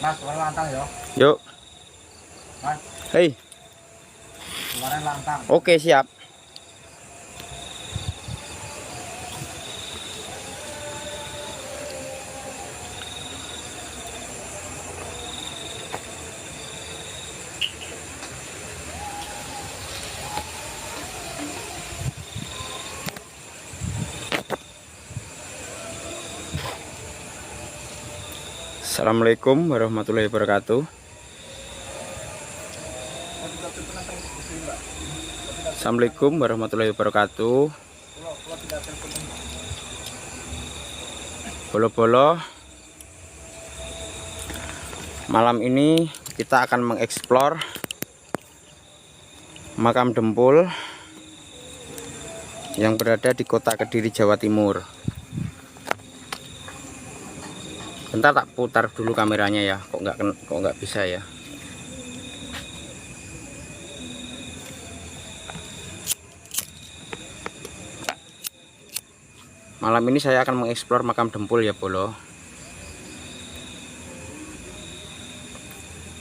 Mas, kemarin lantang ya. Yuk. Mas, Hei. kemarin lantang. Oke, siap. Assalamualaikum warahmatullahi wabarakatuh. Assalamualaikum warahmatullahi wabarakatuh. Bolo-bolo, malam ini kita akan mengeksplor makam Dempul yang berada di kota Kediri, Jawa Timur. Bentar, tak putar dulu kameranya ya. Kok nggak bisa ya. Malam ini saya akan mengeksplor makam Dempul ya, Bolo.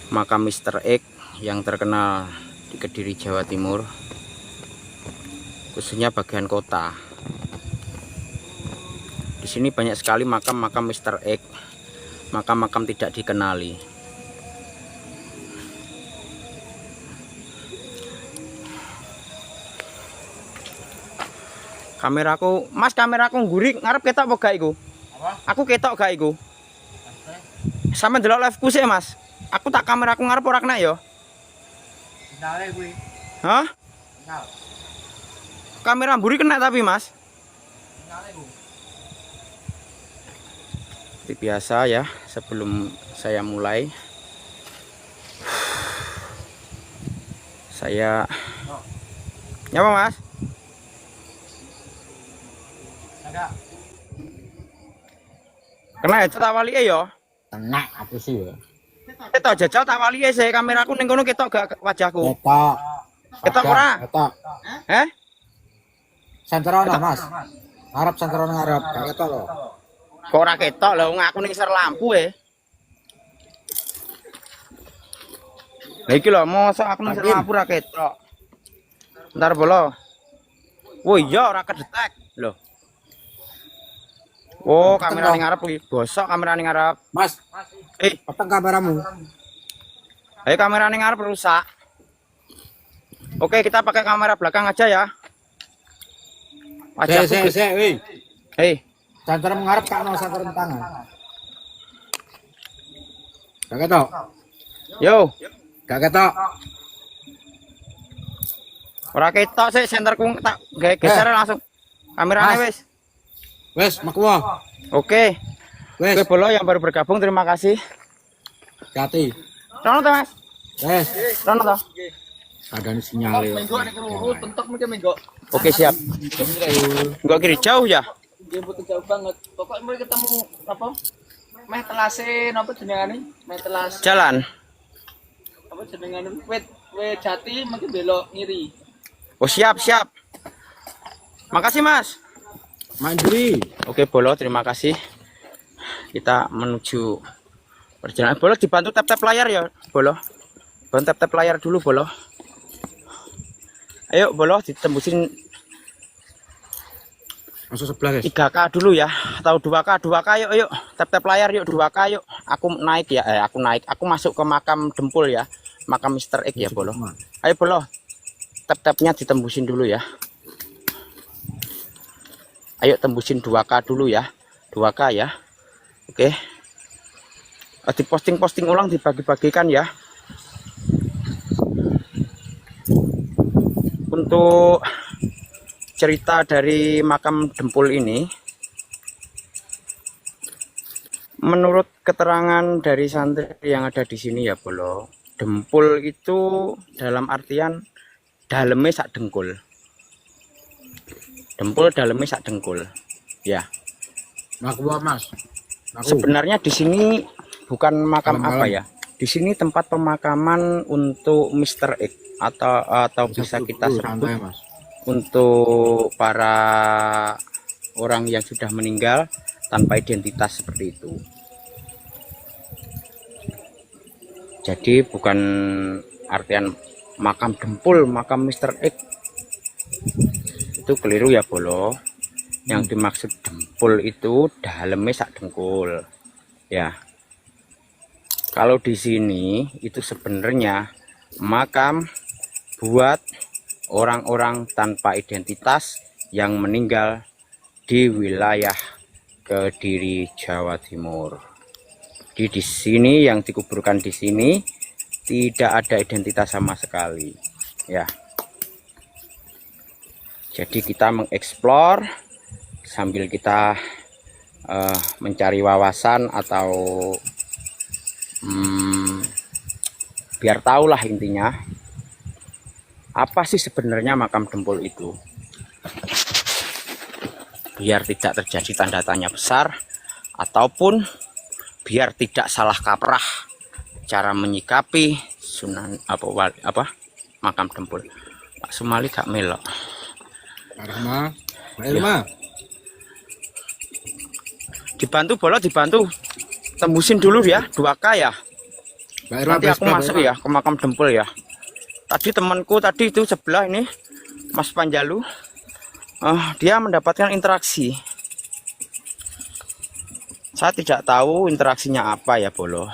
Makam Mr. X yang terkenal di Kediri, Jawa Timur, khususnya bagian kota. Di sini banyak sekali makam-makam Mr. X, makam-makam tidak dikenali. Kameraku, Mas, kameraku nggurik ngarep ketok apa gak iku? Apa? Aku ketok gak iku? Sampe ndelok live-ku sih, Mas. Aku tak kameraku ngarep ora kena ya? Sinyalnya gue. Hah? Sinyal. Kamera mburi kena tapi, Mas. Sinyalnya gue. Seperti biasa ya, sebelum saya mulai, saya nyapa, Mas? Ada. Kena headset awali ya? Kena aku sih ya. Ketok jajal tak wali sih, kameraku ning kono ketok gak wajahku? Ketok. Ketok ora? Ketok. Eh? Senterono, Mas. Ngarep senterono ngarep. Gak ketok loh. Kok ora ketok lho, wong aku ning ser lampu Lah iki lho, mosok aku ning ser lampu ora ketok. Bentar, Bolo. Oh iya, ora kedetek. Loh. Oh, kamera ning ngarep iki. Bosok kamera ning ngarep. Mas, peteng kameramu. Ayo kamera ning ngarep rusak. Oke, kita pakai kamera belakang aja ya. Wajahku. Wih. Hei, Senterono ngarep tak no senterono tangan. Gak ketok. yo. Gak ketok. Ora ketok sih, senterku tak geser langsung. Kameranya wis. Wes, makwa. Oke. Wes, Oke, Bolo yang baru bergabung, terima kasih. hati. Rono to, Mas? Wes, Rono to. ada sinyalnya. Oke, siap. Enggak kiri jauh ya? Jemput jauh banget. Pokoknya mulai ketemu apa? Meh telase napa jenengane? Meh telas Jalan. apa jenengane? Wit jati mungkin belok ngiri. Oh, siap, siap. Makasih, Mas. Mandiri. Oke, Bolo, terima kasih. Kita menuju perjalanan. Bolo dibantu tap-tap layar ya, Bolo. Bantu tap-tap layar dulu, Bolo. Ayo, Bolo, ditembusin Masuk sebelah, guys. 3K dulu ya, atau 2K, 2K yuk, yuk. Tap-tap layar yuk, 2K yuk. Aku naik ya, aku naik. Aku masuk ke makam Dempul ya. Makam Mr. X ya, Bolo. Ayo, Bolo. Tap-tapnya ditembusin dulu ya. Ayo tembusin 2K dulu ya. 2K ya. Oke. Diposting-posting ulang, dibagi-bagikan ya. Untuk cerita dari makam Dempul ini, menurut keterangan dari santri yang ada di sini ya, Bolo, Dempul itu dalam artian dalemnya sak dengkul. Dempul dalemnya sak dengkul. Ya. Makwa, Mas. Sebenarnya di sini bukan makam Malam-malam. apa ya? Di sini tempat pemakaman untuk Mr. X atau bisa kita sebut santai, Mas. untuk para orang yang sudah meninggal tanpa identitas seperti itu. Jadi bukan artian makam Dempul, makam Mr. X. Itu keliru ya Bolo. Yang dimaksud Dempul itu dalamnya sak dengkul. Ya. Kalau di sini itu sebenarnya makam buat orang-orang tanpa identitas yang meninggal di wilayah Kediri, Jawa Timur. Di sini yang dikuburkan di sini tidak ada identitas sama sekali, ya. Jadi kita mengeksplor sambil kita mencari wawasan atau biar tahulah intinya apa sih sebenarnya makam Dempul itu, biar tidak terjadi tanda tanya besar ataupun biar tidak salah kaprah cara menyikapi sunan makam Dempul. Pak Sumali gak melok. Rahma, Mbak Irma. Dibantu Bolo, dibantu tembusin dulu ya 2K ya. Mbak Irma, Nanti aku masuk ya ke makam Dempul ya. Tadi temanku tadi itu sebelah ini Mas Panjalu, dia mendapatkan interaksi. Saya tidak tahu interaksinya apa ya Bolo.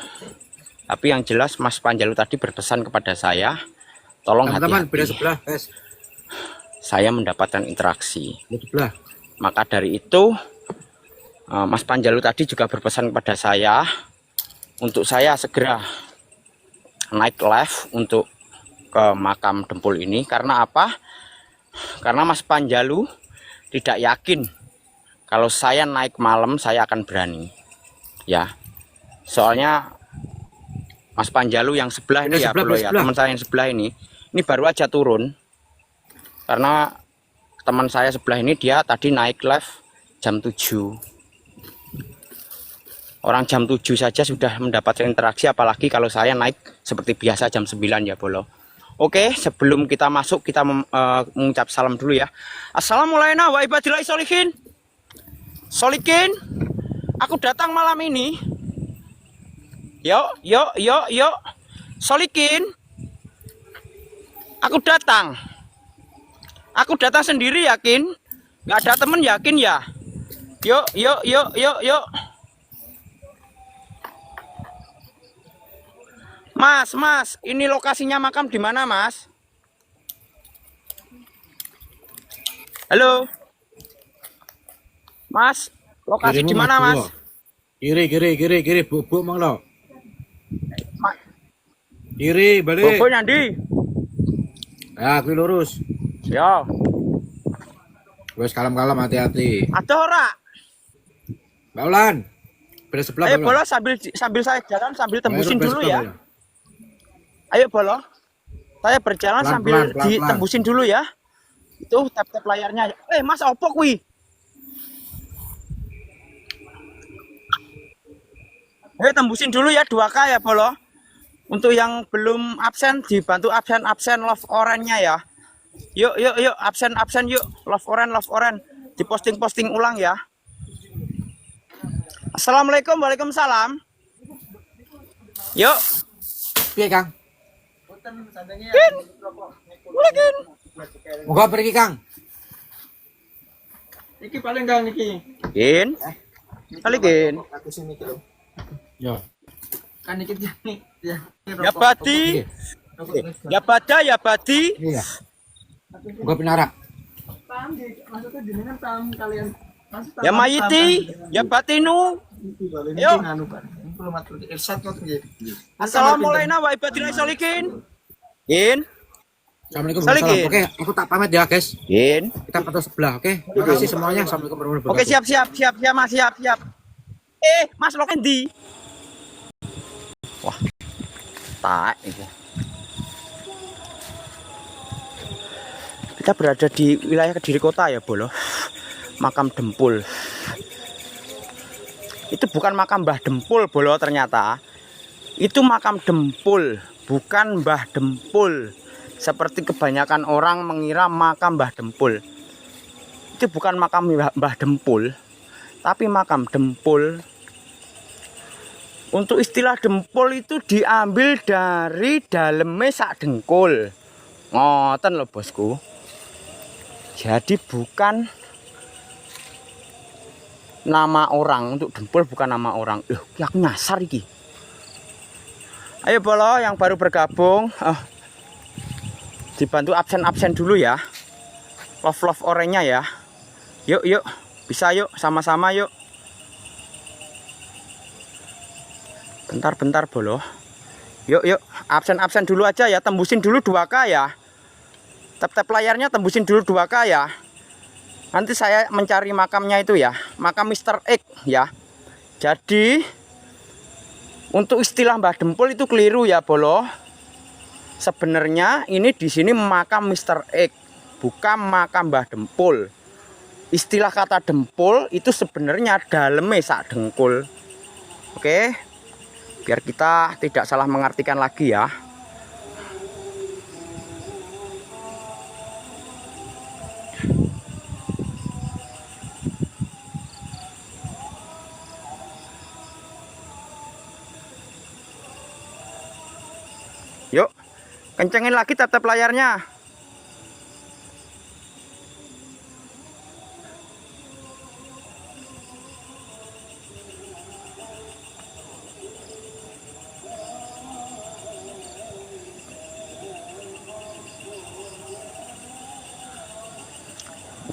Tapi yang jelas Mas Panjalu tadi berpesan kepada saya, tolong hati-hati. Beda sebelah, guys. Saya mendapatkan interaksi. Sebelah. Maka dari itu Mas Panjalu tadi juga berpesan kepada saya untuk saya segera naik live untuk ke makam Dempul ini. Karena apa? Karena Mas Panjalu tidak yakin kalau saya naik malam saya akan berani, ya. Soalnya Mas Panjalu yang sebelah ini ya, teman saya yang sebelah ini baru aja turun. Karena teman saya sebelah ini dia tadi naik live jam 7. Orang jam 7 saja sudah mendapatkan interaksi, apalagi kalau saya naik seperti biasa jam 9 ya Bolo. Oke, sebelum kita masuk kita mengucap salam dulu ya. Assalamualaikum warahmatullahi wabarakatuh. Solikin, aku datang malam ini. Yuk. Solikin, aku datang. Aku datang sendiri yakin? Gak ada temen yakin ya? Yuk. Mas, ini lokasinya makam di mana, Mas? Halo. Mas, lokasi di mana, Mas? Kiri, bubuk mang lo. Kiri, balik. Bubuk nyandi. Ya, aku lurus. Ya. Wes kalem-kalem, hati-hati. Ada ora? Mbak Ulan. Beda sebelah. Ayo Bolo, sambil saya jalan sambil tembusin dulu ya. Ayo Bolo. Saya berjalan sambil ditembusin dulu ya. Itu tap-tap layarnya. Mas opo kuwi? Tembusin dulu ya 2K ya Bolo. Untuk yang belum absen dibantu absen love orange-nya ya. Yuk absen yuk. Love orange. Diposting ulang ya. Assalamualaikum, waalaikumsalam. Yuk. Piye, Kang? Kin. Moga pergi, Kang. Iki paling Kang niki. Kin. Kali Kin. Aku sini iki lho. Yo. Kan iki nih. Ya Badi. Ya Bada, ya Badi. Iya. Moga pinara. Paham maksudnya jenengan paham kalian. Ya Mayiti, ya Batinu. Yo. Assalamualaikum warahmatullahi wabarakatuh. Kin. Assalamualaikum Salikin. warahmatullahi. Oke, aku tak pamit ya, guys. Kin. Kita foto sebelah, oke? Terima kasih semuanya. Assalamualaikum warahmatullahi Oke, wabarakatuh. Mas, siap. Mas lo kendi. Wah. Tak itu. Kita berada di wilayah Kediri Kota ya, Bolo. Makam Dempul. Itu bukan makam Mbah Dempul, Bolo, ternyata. Itu makam Dempul, bukan Mbah Dempul. Seperti kebanyakan orang mengira makam Mbah Dempul. Itu bukan makam Mbah Dempul, tapi makam Dempul. Untuk istilah dempul itu diambil dari dalemnya sak dengkul. Ngoten lho bosku. Jadi bukan nama orang, untuk dempul bukan nama orang. Loh, aku nyasar iki. Ayo bolo yang baru bergabung, dibantu absen dulu ya. Love orangnya ya. Yuk, bisa yuk, sama-sama yuk. Bentar bolo. Yuk, absen dulu aja ya, tembusin dulu 2K ya. Tap layarnya tembusin dulu 2K ya. Nanti saya mencari makamnya itu ya, makam Mr. X ya. Jadi untuk istilah Mbah Dempul itu keliru ya bolo. Sebenarnya ini di sini makam Mr. X, bukan makam Mbah Dempul. Istilah kata dempul itu sebenarnya dalemnya sak dengkul. Oke, biar kita tidak salah mengartikan lagi ya. Yuk, kencengin lagi tap layarnya.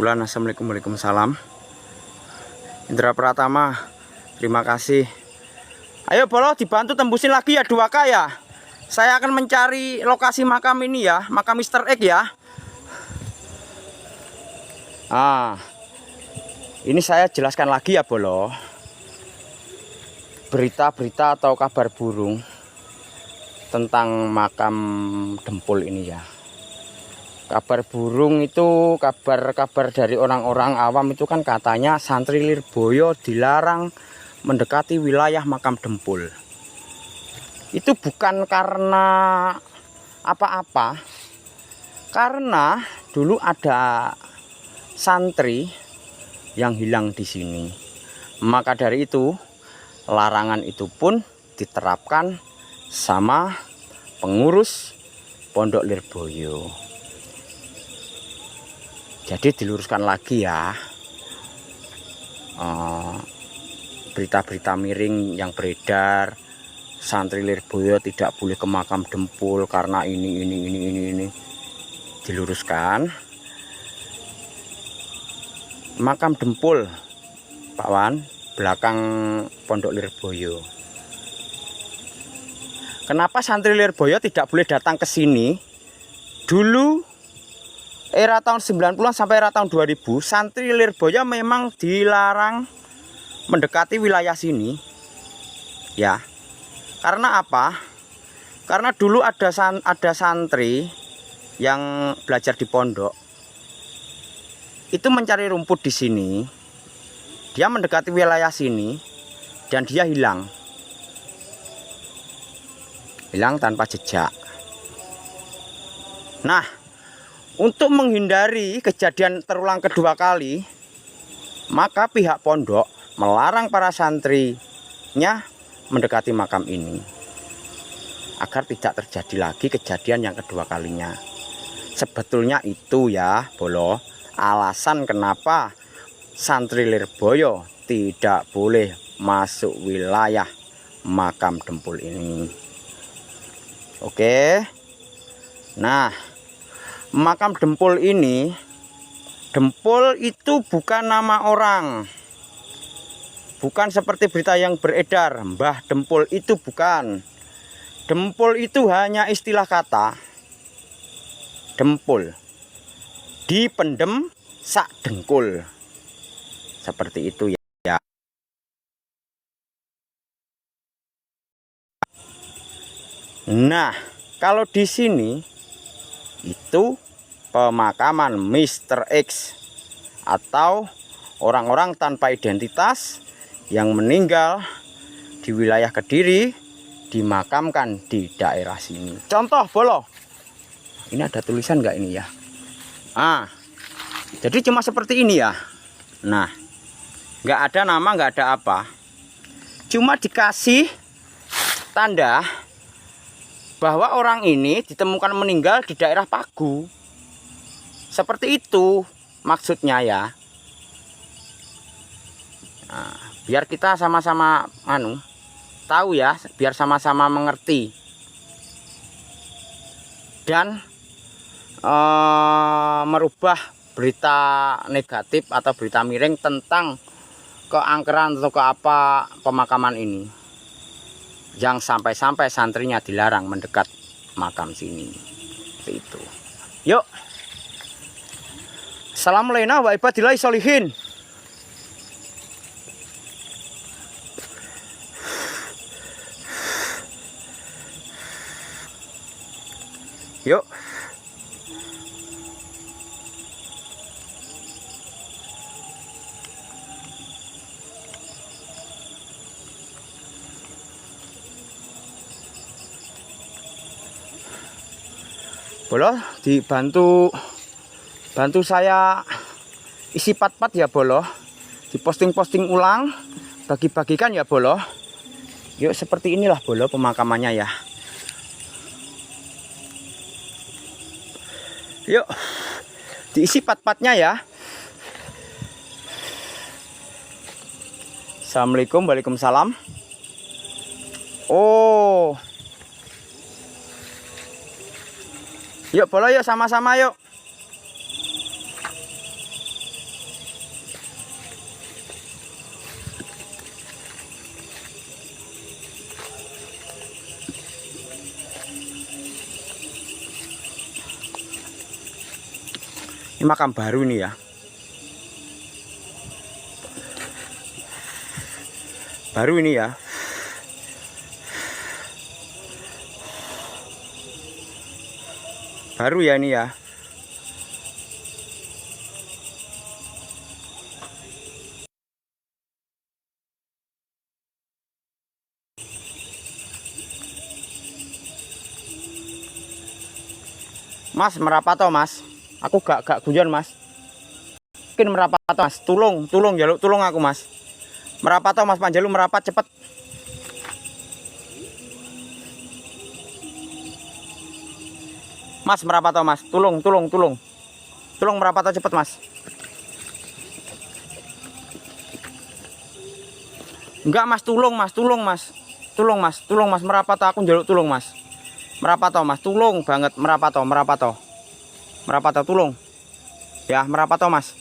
Assalamualaikum, waalaikumsalam. Indra Pratama, terima kasih. Ayo bolo dibantu tembusin lagi ya 2K ya. Saya akan mencari lokasi makam ini ya, makam Mr. X ya. Ini saya jelaskan lagi ya bolo. Berita-berita atau kabar burung tentang makam Dempul ini ya. Kabar burung itu kabar-kabar dari orang-orang awam itu kan katanya santri Lirboyo dilarang mendekati wilayah makam Dempul. Itu bukan karena apa-apa, karena dulu ada santri yang hilang di sini. Maka dari itu larangan itu pun diterapkan sama pengurus Pondok Lirboyo. Jadi diluruskan lagi ya berita-berita miring yang beredar. Santri Lirboyo tidak boleh ke makam Dempul karena ini diluruskan. Makam Dempul Pak Wan belakang Pondok Lirboyo. Kenapa santri Lirboyo tidak boleh datang ke sini? Dulu era tahun 90-an sampai era tahun 2000 santri Lirboyo memang dilarang mendekati wilayah sini ya. Karena apa? Karena dulu ada santri yang belajar di pondok itu mencari rumput di sini. Dia mendekati wilayah sini dan dia hilang tanpa jejak. Nah, untuk menghindari kejadian terulang kedua kali, maka pihak pondok melarang para santrinya mendekati makam ini agar tidak terjadi lagi kejadian yang kedua kalinya. Sebetulnya itu ya bolo alasan kenapa santri Lirboyo tidak boleh masuk wilayah makam Dempul ini. Oke. Nah, makam Dempul ini, Dempul itu bukan nama orang. Bukan seperti berita yang beredar, Mbah Dempul itu bukan. Dempul itu hanya istilah kata. Dempul dipendem sak dengkul. Seperti itu ya. Nah, kalau di sini itu pemakaman Mr. X atau orang-orang tanpa identitas yang meninggal di wilayah Kediri dimakamkan di daerah sini. Contoh bolo, ini ada tulisan nggak ini ya? Jadi cuma seperti ini ya. Nah, nggak ada nama, nggak ada apa. Cuma dikasih tanda bahwa orang ini ditemukan meninggal di daerah Pagu. Seperti itu maksudnya ya. Nah, biar kita sama-sama tahu ya, biar sama-sama mengerti dan merubah berita negatif atau berita miring tentang keangkeran atau ke apa pemakaman ini, yang sampai-sampai santrinya dilarang mendekat makam sini. Seperti itu. Yuk, assalamualaikum wa ibadillahi sholihin. Yuk. Bolo dibantu saya isi pat-pat ya Bolo. Diposting-posting ulang, bagi-bagikan ya Bolo. Yuk, seperti inilah Bolo pemakamannya ya. Yuk, diisi pat-patnya ya. Assalamualaikum, waalaikumsalam. Oh, yuk Bolo, yuk sama-sama yuk. Ini makam baru nih ya. Baru ini ya. Baru ya ini ya. Mas, merapat toh Mas? Aku gak guyon Mas. Mungkin merapat toh Mas. Tulung jaluk tulung aku Mas. Merapat toh Mas Panjalu, merapat cepet. Mas merapat toh Mas. Tulung. Tulung merapat toh cepet Mas. Enggak Mas, tulung Mas. Tulung Mas, merapat toh, aku jaluk tulung Mas. Merapat toh Mas, tulung banget, merapat toh. Merapat toh, tulung. Ya, merapat toh Mas.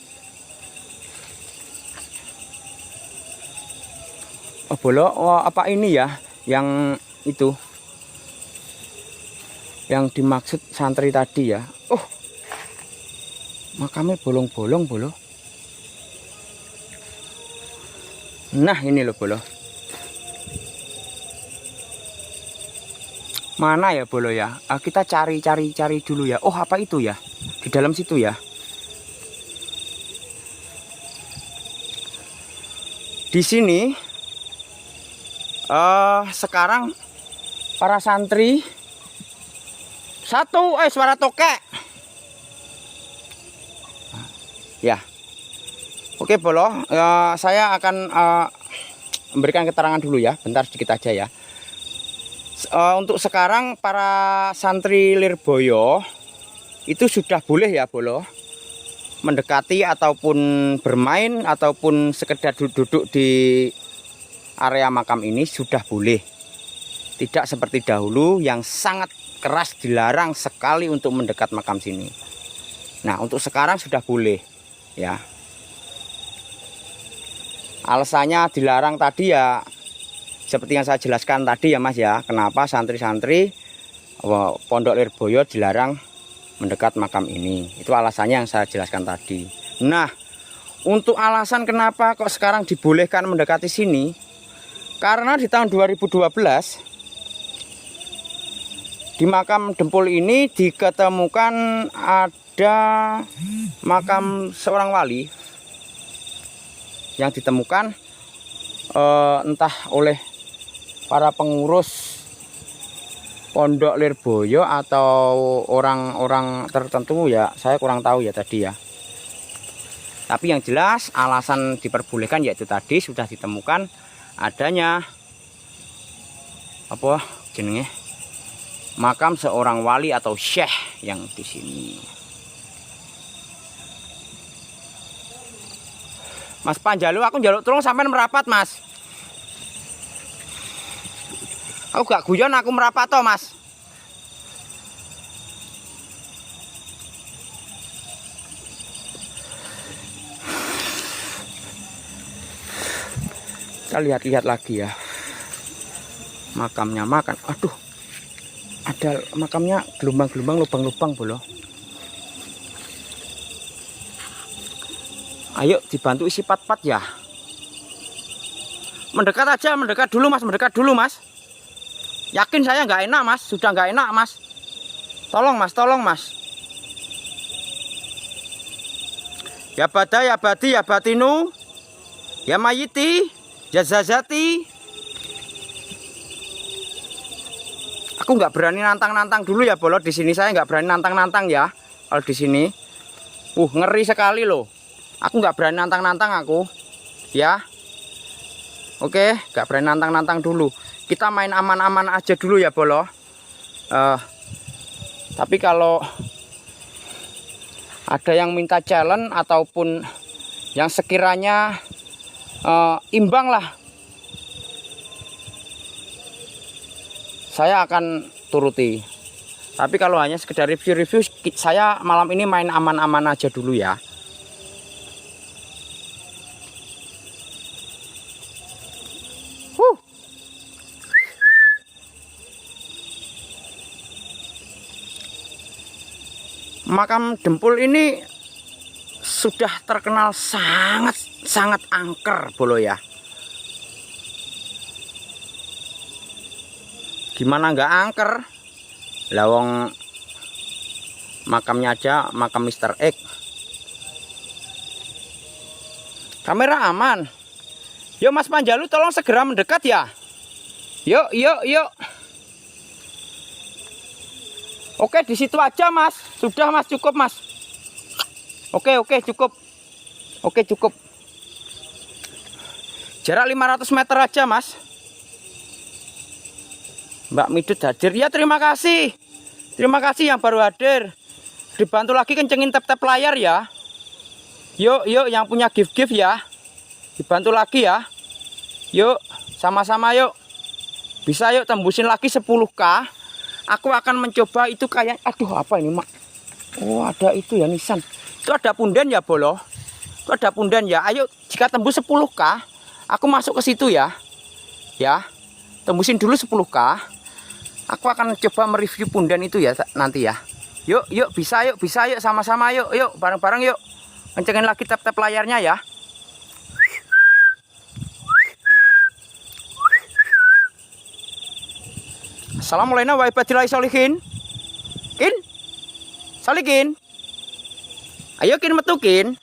Oh, Bolo, oh, apa ini ya yang itu? Yang dimaksud santri tadi ya. Oh. Makamnya bolong-bolong, Bolo. Nah, ini loh, Bolo. Mana ya Bolo ya? Kita cari dulu ya. Oh, apa itu ya? Di dalam situ ya. Di sini sekarang para santri suara tokek. Ya. Oke Bolo, saya akan memberikan keterangan dulu ya. Bentar sedikit aja ya. Untuk sekarang para santri Lirboyo itu sudah boleh ya Bolo mendekati ataupun bermain ataupun sekedar duduk di area makam ini sudah boleh. Tidak seperti dahulu yang sangat keras dilarang sekali untuk mendekat makam sini. Nah, untuk sekarang sudah boleh ya. Alasannya dilarang tadi ya seperti yang saya jelaskan tadi ya Mas ya. Kenapa santri-santri Pondok Lirboyo dilarang mendekat makam ini. Itu alasannya yang saya jelaskan tadi. Nah, untuk alasan kenapa kok sekarang dibolehkan mendekati sini, karena di tahun 2012 di makam Dempul ini diketemukan ada makam seorang wali yang ditemukan entah oleh para pengurus Pondok Lirboyo atau orang-orang tertentu ya, saya kurang tahu ya tadi ya. Tapi yang jelas alasan diperbolehkan yaitu tadi sudah ditemukan adanya apa jenenge? Makam seorang wali atau syekh yang di sini. Mas Panjalu, aku njaluk tolong sampean merapat, Mas. Aku gak guyon, aku merapat toh, Mas. Kita lihat-lihat lagi ya. Makamnya makan. Aduh. Ada makamnya gelombang-gelombang, lubang-lubang bolo. Ayo dibantu isi pat-pat ya. Mendekat aja, mendekat dulu, Mas, mendekat dulu, Mas. Yakin saya nggak enak, Mas. Sudah nggak enak, Mas. Tolong, Mas, tolong, Mas. Ya bada, ya badi, ya batinu, ya mayiti, ya zazati. Aku nggak berani nantang-nantang dulu ya, bolo. Di sini saya nggak berani nantang-nantang ya. Kalau di sini, ngeri sekali loh. Aku nggak berani nantang-nantang aku, ya. Oke, nggak berani nantang-nantang dulu. Kita main aman-aman aja dulu ya, bolo. Tapi kalau ada yang minta challenge ataupun yang sekiranya imbang lah, saya akan turuti. Tapi kalau hanya sekedar review-review, saya malam ini main aman-aman aja dulu ya. Makam Dempul ini sudah terkenal sangat angker, bolo ya. Gimana nggak angker? Lawang makamnya aja makam Mr. X. Kamera aman. Yuk Mas Panjalu, tolong segera mendekat ya. Yuk. Oke, di situ aja, Mas. Sudah, Mas, cukup, Mas. Oke, cukup. Oke, cukup. Jarak 500 meter aja, Mas. Mbak Midut hadir. Ya, terima kasih. Terima kasih yang baru hadir. Dibantu lagi kencengin tap-tap layar ya. Yuk, yang punya gift-gift ya. Dibantu lagi ya. Yuk, sama-sama yuk. Bisa yuk tembusin lagi 10K. Aku akan mencoba itu kayak, aduh apa ini, Mak? Oh, ada itu ya, nisan. Itu ada punden ya, bolo. Itu ada punden ya. Ayo, jika tembus 10K, aku masuk ke situ ya. Ya. Tembusin dulu 10K. Aku akan coba mereview punden itu ya nanti ya. Yuk, bisa yuk, sama-sama yuk, bareng-bareng yuk. Kencengin lagi tap-tap layarnya ya. Assalamualaikum warahmatullahi wabarakatuh. Kin? Salikin. Ayo kin metukin.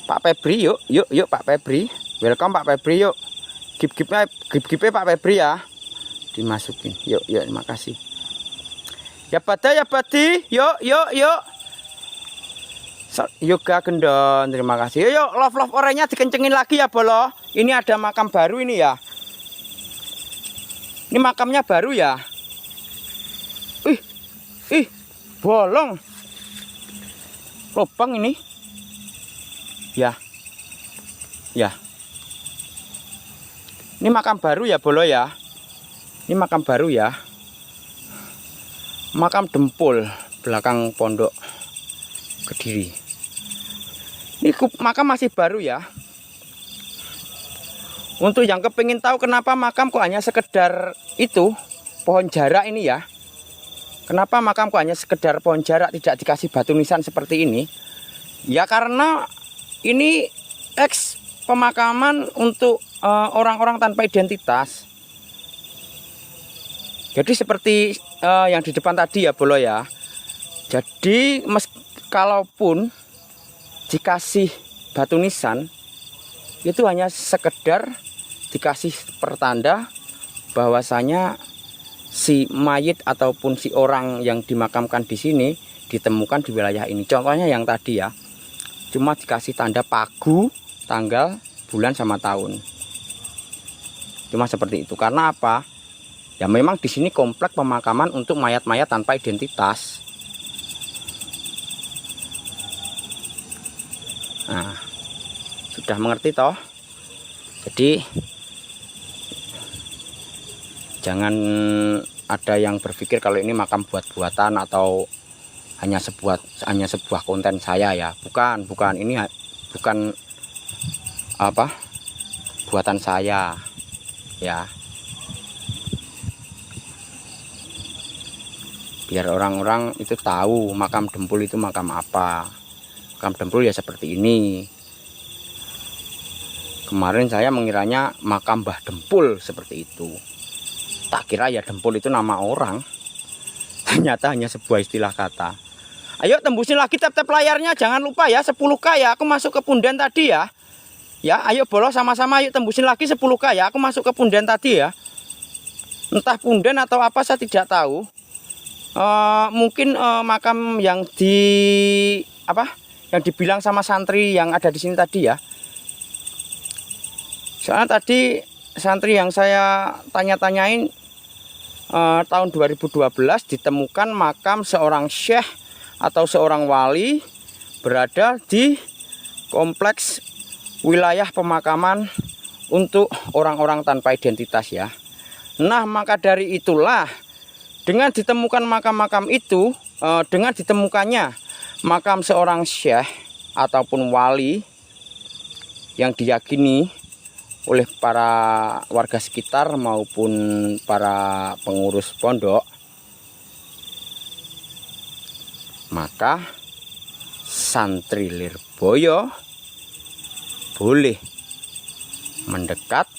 Pak Febri yuk Pak Febri. Welcome Pak Febri yuk. Gip-gipnya Pak Febri ya. Dimasukin. Yuk, terima kasih. Ya badi. Yuk. Yoga gendon, terima kasih. Yuk, love orangnya dikencengin lagi ya, bolo. Ini ada makam baru ini ya. Ini makamnya baru ya. Ih, bolong. Lubang ini. Ya. Ini makam baru ya, bolo ya. Ini makam baru ya. Makam Dempul belakang Pondok Kediri. Ini makam masih baru ya. Untuk yang kepingin tahu kenapa makam kok hanya sekedar itu pohon jarak ini ya. Kenapa makam kok hanya sekedar pohon jarak, tidak dikasih batu nisan seperti ini? Ya karena ini eks pemakaman untuk orang-orang tanpa identitas. Jadi seperti yang di depan tadi ya, bolo ya. Jadi kalaupun dikasih batu nisan, itu hanya sekedar dikasih pertanda bahwasanya si mayit ataupun si orang yang dimakamkan di sini ditemukan di wilayah ini. Contohnya yang tadi ya, cuma dikasih tanda pagu, tanggal, bulan sama tahun. Cuma seperti itu. Karena apa? Ya memang di sini komplek pemakaman untuk mayat-mayat tanpa identitas. Nah, sudah mengerti toh? Jadi jangan ada yang berpikir kalau ini makam buat-buatan atau hanya sebuah konten saya ya. Bukan, ini bukan apa? Buatan saya ya. Biar orang-orang itu tahu makam Dempul itu makam apa. Makam Dempul ya seperti ini. Kemarin saya mengiranya makam Mbah Dempul seperti itu. Tak kira ya Dempul itu nama orang. Ternyata hanya sebuah istilah kata. Ayo tembusin lagi tap-tap layarnya. Jangan lupa ya 10K ya. Aku masuk ke punden tadi ya. Ya ayo bolos sama-sama. Ayo tembusin lagi 10K ya. Aku masuk ke punden tadi ya. Entah punden atau apa saya tidak tahu. Mungkin makam yang yang dibilang sama santri yang ada di sini tadi ya. Soalnya tadi santri yang saya tanya-tanyain tahun 2012 ditemukan makam seorang syekh atau seorang wali berada di kompleks wilayah pemakaman untuk orang-orang tanpa identitas ya. Nah, maka dari itulah dengan ditemukan makam-makam itu, dengan ditemukannya makam seorang syekh ataupun wali yang diyakini oleh para warga sekitar maupun para pengurus pondok, maka santri Lirboyo boleh mendekat,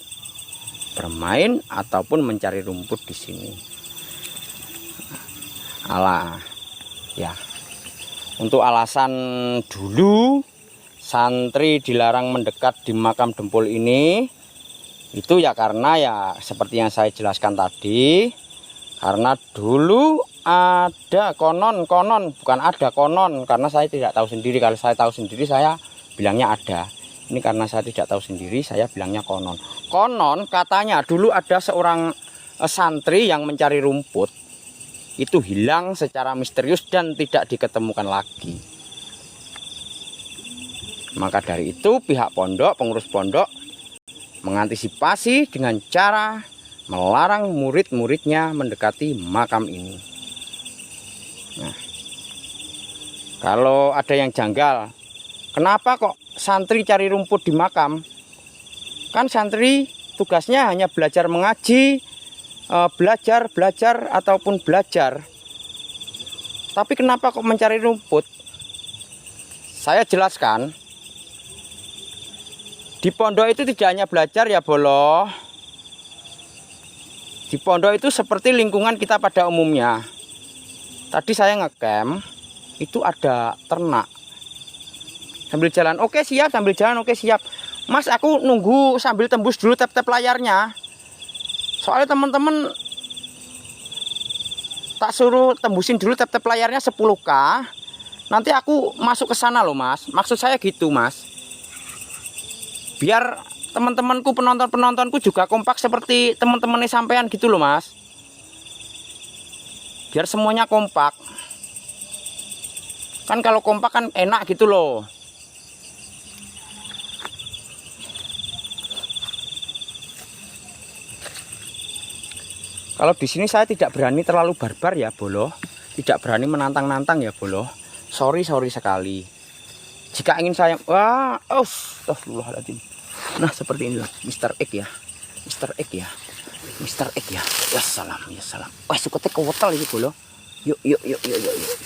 bermain ataupun mencari rumput di sini. Alah, ya. Untuk alasan dulu santri dilarang mendekat di makam Dempul ini, itu ya karena ya seperti yang saya jelaskan tadi, karena dulu ada konon, bukan ada konon, karena saya tidak tahu sendiri. Kalau saya tahu sendiri saya bilangnya ada. Ini karena saya tidak tahu sendiri saya bilangnya konon. Konon katanya dulu ada seorang santri yang mencari rumput, itu hilang secara misterius dan tidak diketemukan lagi. Maka dari itu pihak pondok, pengurus pondok mengantisipasi dengan cara melarang murid-muridnya mendekati makam ini. Nah, kalau ada yang janggal, kenapa kok santri cari rumput di makam? Kan santri tugasnya hanya belajar mengaji, belajar ataupun belajar. Tapi kenapa kok mencari rumput? Saya jelaskan. Di pondok itu tidak hanya belajar ya boloh. Di pondok itu seperti lingkungan kita pada umumnya. Tadi saya ngecamp, itu ada ternak. Sambil jalan, oke siap, sambil jalan, oke siap. Mas, aku nunggu sambil tembus dulu tap-tap layarnya. Soalnya teman-teman tak suruh tembusin dulu tap-tap layarnya 10K. Nanti aku masuk ke sana loh mas. Maksud saya gitu mas. Biar teman-temanku, penonton-penontonku juga kompak seperti teman-temannya sampean gitu loh mas. Biar semuanya kompak. Kan kalau kompak kan enak gitu loh. Kalau di sini saya tidak berani terlalu barbar ya boloh. Tidak berani menantang-nantang ya boloh. Sorry sekali. Jika ingin saya astagfirullahaladzim. Nah seperti inilah Mr. X ya. Mr. X ya. Mr. X ya. Ya salam. Wah sukotnya kewotel ini boloh. Yuk.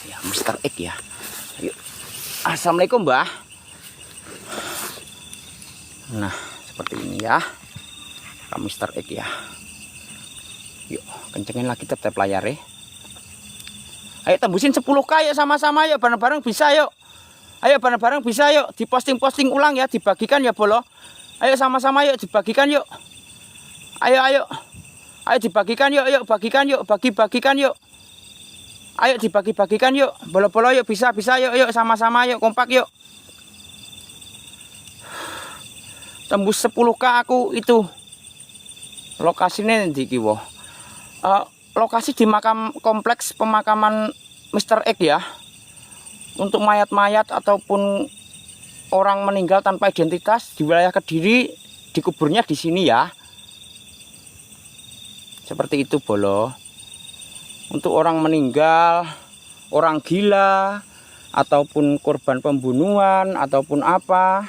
Ya, Mr. X ya. Yuk. Assalamualaikum mbah. Nah seperti ini ya. Mr. X ya. Yuk, kencengin lagi tap layar ya. Ayo tembusin 10K yuk sama-sama yuk, bareng-bareng bisa yuk. Ayo bareng-bareng bisa yuk, diposting-posting ulang ya, dibagikan ya boloh. Ayo sama-sama yuk, dibagikan yuk. Ayo dibagikan yuk, bagikan yuk, bagi-bagikan yuk. Ayo dibagi-bagikan yuk, bolo-bolo yuk, bisa yuk, sama-sama yuk, kompak yuk. Tembus 10K aku itu. Lokasinya ndi iki wo? Lokasi di makam kompleks pemakaman Mr. X ya. Untuk mayat-mayat ataupun orang meninggal tanpa identitas di wilayah Kediri dikuburnya di sini ya. Seperti itu bolo. Untuk orang meninggal, orang gila, ataupun korban pembunuhan, ataupun apa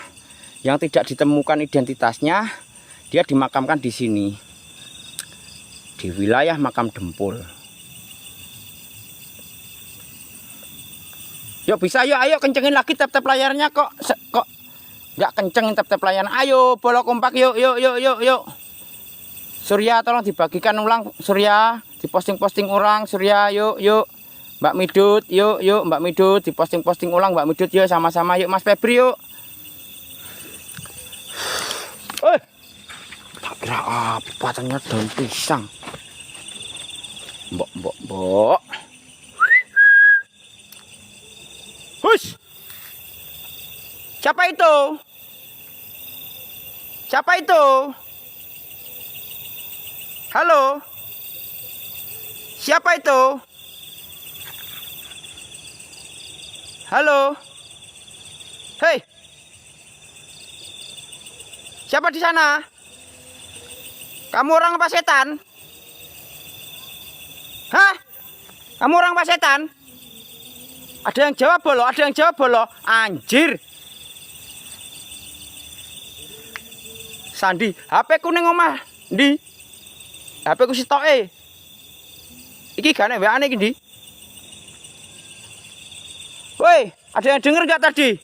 yang tidak ditemukan identitasnya, dia dimakamkan di sini. Di wilayah makam Dempul. Yuk bisa yuk, ayo kencengin lagi tap-tap layarnya kok nggak kencengin tap-tap layarnya. Ayo bola kompak yuk. Surya tolong dibagikan ulang, Surya diposting-posting ulang, Surya yuk. Mbak Midut yuk Mbak Midut diposting-posting ulang, Mbak Midut yuk, sama-sama yuk Mas Febri yuk. Tak kira apa ternyata daun pisang. Mbok. Hush. Siapa itu? Halo. Siapa itu? Halo. Hei. Siapa di sana? Kamu orang apa setan? Hah? Kamu orang apa setan? Ada yang jawab bolo, anjir. Sandi, HP ku ning omah ndi? HP ku sitoke. Iki gane WA-ne iki ndi? Woi, ada yang denger gak tadi?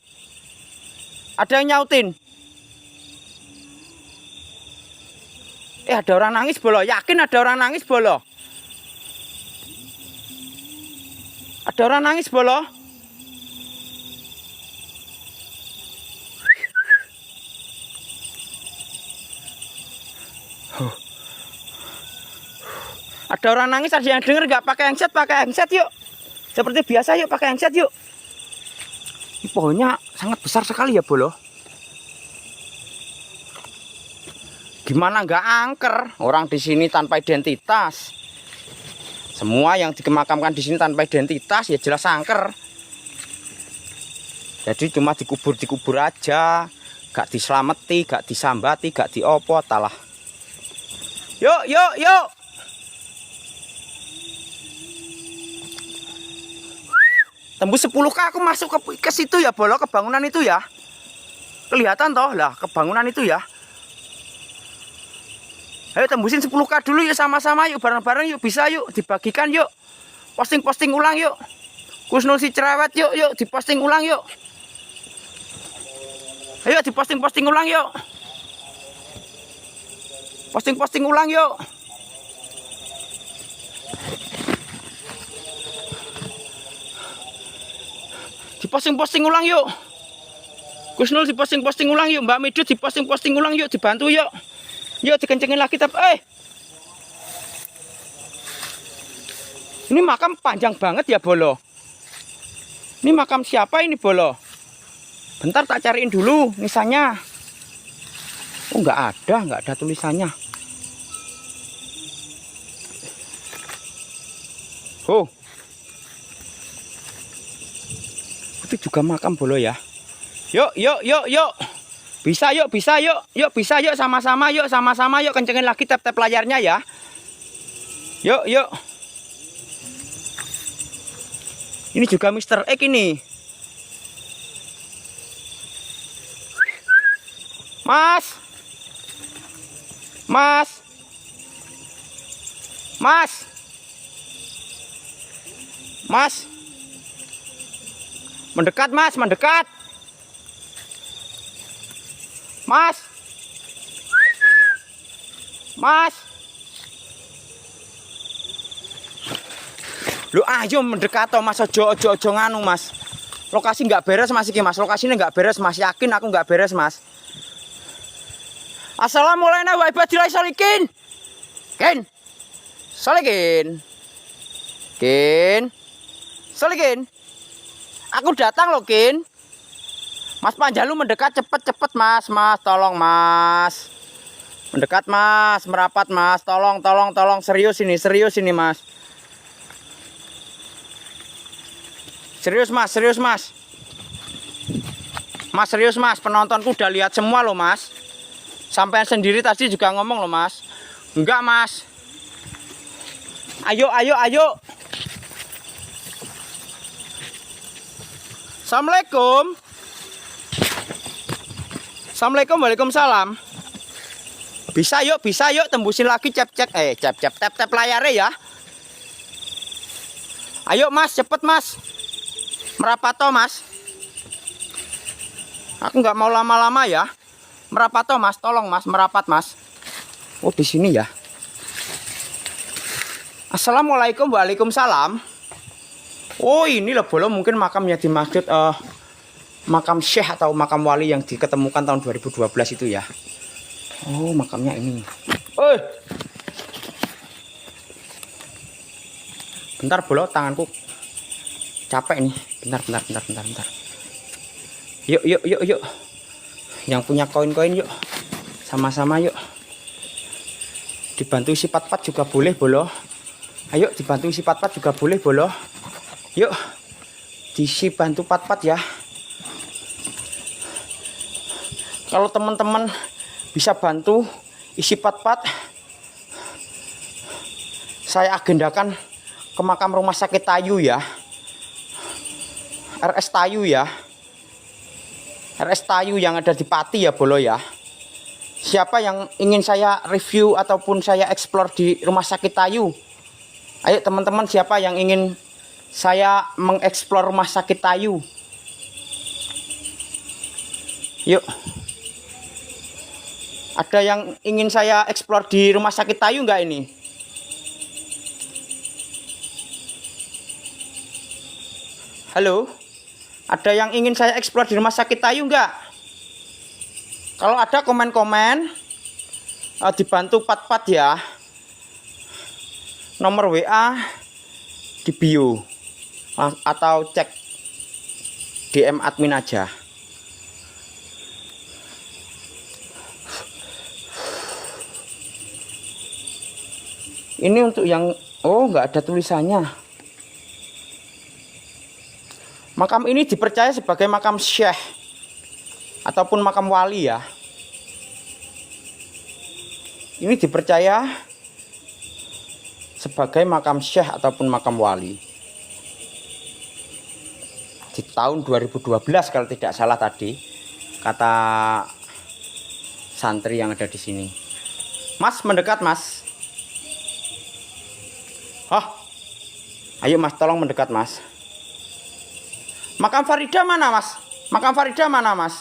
Ada yang nyautin. Ada orang nangis bolo, yakin ada orang nangis bolo? Ada orang nangis bolo? Ada orang nangis, ada yang denger gak? Pakai handset yuk. Seperti biasa yuk, pakai handset yuk. Ini pohonnya sangat besar sekali ya bolo. Gimana nggak angker? Orang di sini tanpa identitas. Semua yang dimakamkan di sini tanpa identitas ya jelas angker. Jadi cuma dikubur aja, gak diselamati, gak disambati, gak diopo talah. Yuk. Tembus 10K aku masuk ke situ ya bolo, ke bangunan itu ya. Kelihatan toh lah ke bangunan itu ya. Ayo tembusin 10K dulu yuk, sama-sama yuk, bareng-bareng yuk, bisa yuk, dibagikan yuk. Posting ulang yuk. Kusnul si cerewet yuk, diposting ulang yuk. Ayo diposting ulang yuk. Posting ulang yuk. Diposting ulang yuk. Kusnul diposting ulang yuk, Mbak Midut diposting ulang yuk, dibantu yuk. Yuk dikencengin lagi Ini makam panjang banget ya bolo. Ini makam siapa ini bolo? Bentar tak cariin dulu nisannya. Oh nggak ada tulisannya. Oh, itu juga makam bolo ya. Yuk. Bisa yuk, sama-sama yuk, kencengin lagi tap layarnya ya. Yuk. Ini juga Mr. X ini. Mas. Mendekat. Mas. Lu ayo mendekat toh Mas, ojo nganu Mas. Lokasi nggak beres Mas iki Mas. Lokasinya nggak beres Mas, yakin aku nggak beres Mas. Assalamualaikum warahmatullahi wabarakatuh. Kin. Aku datang loh Kin. Mas Panjalu mendekat cepet Mas, tolong Mas. Mendekat Mas, merapat Mas. Tolong, serius ini Mas. Serius Mas. Mas serius Mas, penontonku udah lihat semua loh Mas. Sampai sendiri tadi juga ngomong loh Mas. Enggak Mas. Ayo. Assalamualaikum. Assalamualaikum, waalaikumsalam. Bisa yuk, tembusin lagi tap layarnya ya. Ayo Mas, cepet Mas. Merapat toh Mas. Aku nggak mau lama-lama ya. Merapat toh Mas, tolong Mas, merapat Mas. Oh di sini ya. Assalamualaikum, waalaikumsalam. Oh ini loh belum mungkin makamnya dimaksud makam syekh atau makam wali yang diketemukan tahun 2012 itu ya. Oh makamnya ini. Bentar bolo, tanganku capek nih. Bentar. Yuk. Yang punya koin-koin yuk. Sama-sama yuk. Dibantu isi pat-pat juga boleh bolo. Ayo dibantu isi pat-pat juga boleh bolo. Yuk. Diisi bantu pat-pat ya. Kalau teman-teman bisa bantu isi pat-pat, saya agendakan ke makam rumah sakit Tayu ya. RS Tayu ya. RS Tayu yang ada di Pati ya bolo ya. Siapa yang ingin saya review ataupun saya explore di rumah sakit Tayu? Ayo teman-teman, siapa yang ingin saya mengeksplor rumah sakit Tayu? Yuk. Ada yang ingin saya eksplor di rumah sakit Tayu nggak ini? Halo? Ada yang ingin saya eksplor di rumah sakit Tayu nggak? Kalau ada komen-komen, dibantu pat-pat ya. Nomor WA di bio atau cek DM admin aja. Ini untuk yang nggak ada tulisannya. Makam ini dipercaya sebagai makam syekh ataupun makam wali ya. Ini dipercaya sebagai makam syekh ataupun makam wali. Di tahun 2012 kalau tidak salah tadi kata santri yang ada di sini. Mas mendekat Mas. Ayo Mas, tolong mendekat Mas. Makam Farida mana Mas?